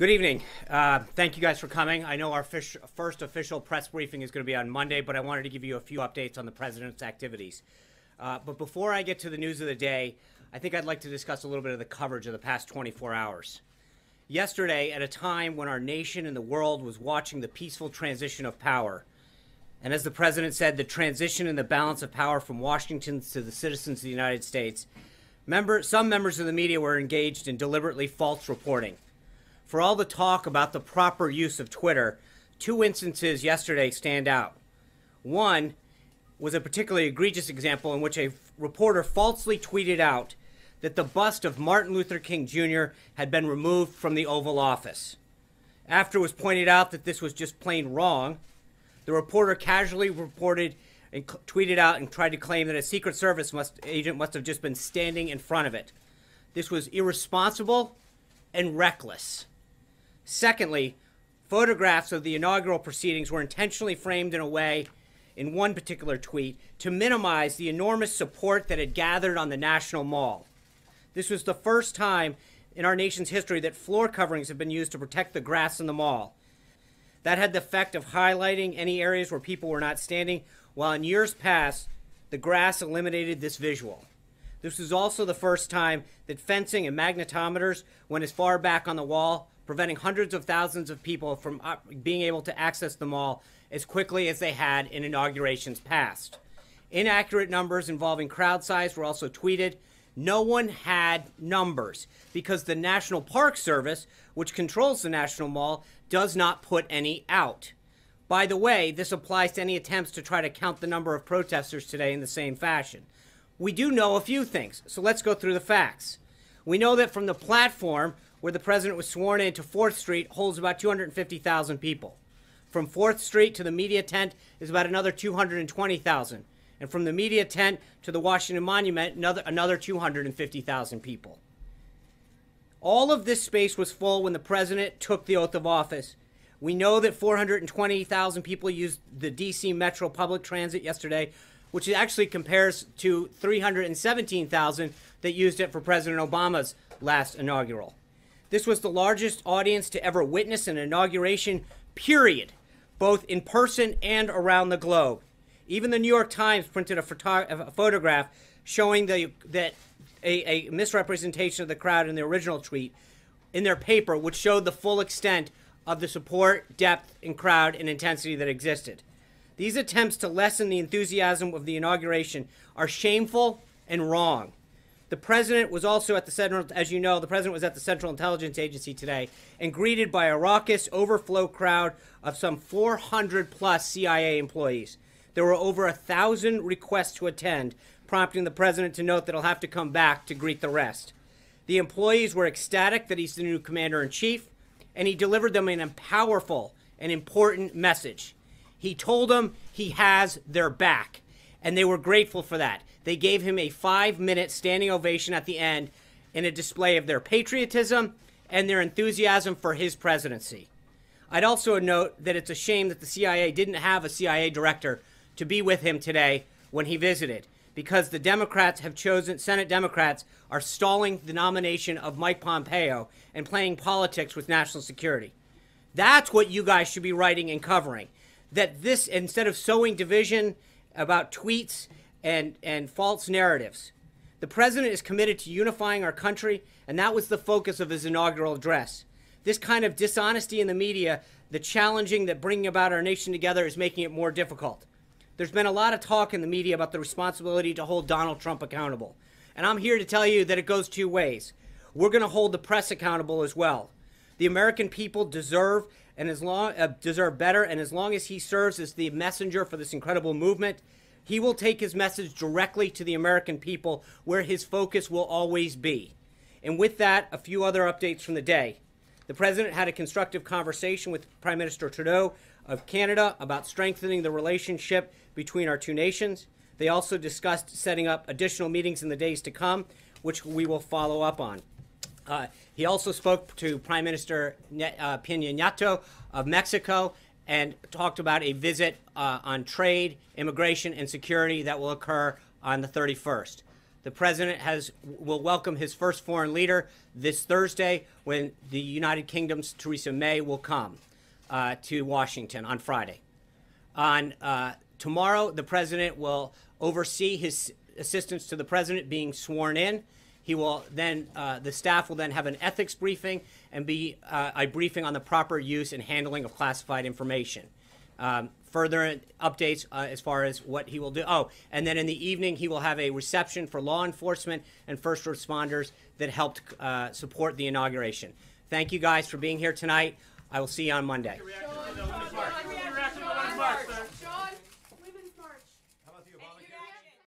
Good evening. Thank you guys for coming. I know our first official press briefing is going to be on Monday, but I wanted to give you a few updates on the president's activities. But before I get to the news of the day, I think I'd like to discuss a little bit of the coverage of the past 24 hours. Yesterday, at a time when our nation and the world was watching the peaceful transition of power, and as the president said, the transition in the balance of power from Washington to the citizens of the United States, some members of the media were engaged in deliberately false reporting. For all the talk about the proper use of Twitter, two instances yesterday stand out. One was a particularly egregious example in which a reporter falsely tweeted out that the bust of Martin Luther King Jr. had been removed from the Oval Office. After it was pointed out that this was just plain wrong, the reporter casually reported and tweeted out and tried to claim that a Secret Service agent must have just been standing in front of it. This was irresponsible and reckless. Secondly, photographs of the inaugural proceedings were intentionally framed in a way, in one particular tweet, to minimize the enormous support that had gathered on the National Mall. This was the first time in our nation's history that floor coverings have been used to protect the grass in the mall. That had the effect of highlighting any areas where people were not standing, while in years past, the grass eliminated this visual. This was also the first time that fencing and magnetometers went as far back on the wall, preventing hundreds of thousands of people from being able to access the mall as quickly as they had in inaugurations past. Inaccurate numbers involving crowd size were also tweeted. No one had numbers because the National Park Service, which controls the National Mall, does not put any out. By the way, this applies to any attempts to try to count the number of protesters today in the same fashion. We do know a few things, so let's go through the facts. We know that from the platform where the president was sworn in to 4th Street holds about 250,000 people. From 4th Street to the media tent is about another 220,000. And from the media tent to the Washington Monument, another 250,000 people. All of this space was full when the president took the oath of office. We know that 420,000 people used the D.C. Metro public transit yesterday, which actually compares to 317,000 that used it for President Obama's last inaugural. This was the largest audience to ever witness an inauguration, period, both in person and around the globe. Even the New York Times printed a photograph showing that a misrepresentation of the crowd in the original tweet in their paper, which showed the full extent of the support, depth, and crowd and intensity that existed. These attempts to lessen the enthusiasm of the inauguration are shameful and wrong. The president was also at the Central, as you know, the president was at the Central Intelligence Agency today and greeted by a raucous overflow crowd of some 400 plus CIA employees. There were over 1,000 requests to attend, prompting the president to note that he'll have to come back to greet the rest. The employees were ecstatic that he's the new commander-in-chief, and he delivered them a powerful and important message. He told them he has their back, and they were grateful for that. They gave him a 5-minute standing ovation at the end in a display of their patriotism and their enthusiasm for his presidency. I'd also note that it's a shame that the CIA didn't have a CIA director to be with him today when he visited, because the Democrats have chosen, Senate Democrats are stalling the nomination of Mike Pompeo and playing politics with national security. That's what you guys should be writing and covering. That this, instead of sowing division about tweets and false narratives, the president is committed to unifying our country, and that was the focus of his inaugural address. This kind of dishonesty in the media, the challenging that bringing about our nation together is making it more difficult. There's been a lot of talk in the media about the responsibility to hold Donald Trump accountable. And I'm here to tell you that it goes two ways. We're going to hold the press accountable as well. The American people deserve better, and as long as he serves as the messenger for this incredible movement, he will take his message directly to the American people, where his focus will always be. And with that, a few other updates from the day. The president had a constructive conversation with Prime Minister Trudeau of Canada about strengthening the relationship between our two nations. They also discussed setting up additional meetings in the days to come, which we will follow up on. He also spoke to Prime Minister Peña Nieto of Mexico and talked about a visit on trade, immigration, and security that will occur on the 31st. The president will welcome his first foreign leader this Thursday when the United Kingdom's Theresa May will come to Washington on Friday. On tomorrow, the president will oversee his assistants to the president being sworn in. He will then, the staff will then have an ethics briefing and be a briefing on the proper use and handling of classified information. Further updates as far as what he will do. Oh, and then in the evening, he will have a reception for law enforcement and first responders that helped support the inauguration. Thank you guys for being here tonight. I will see you on Monday.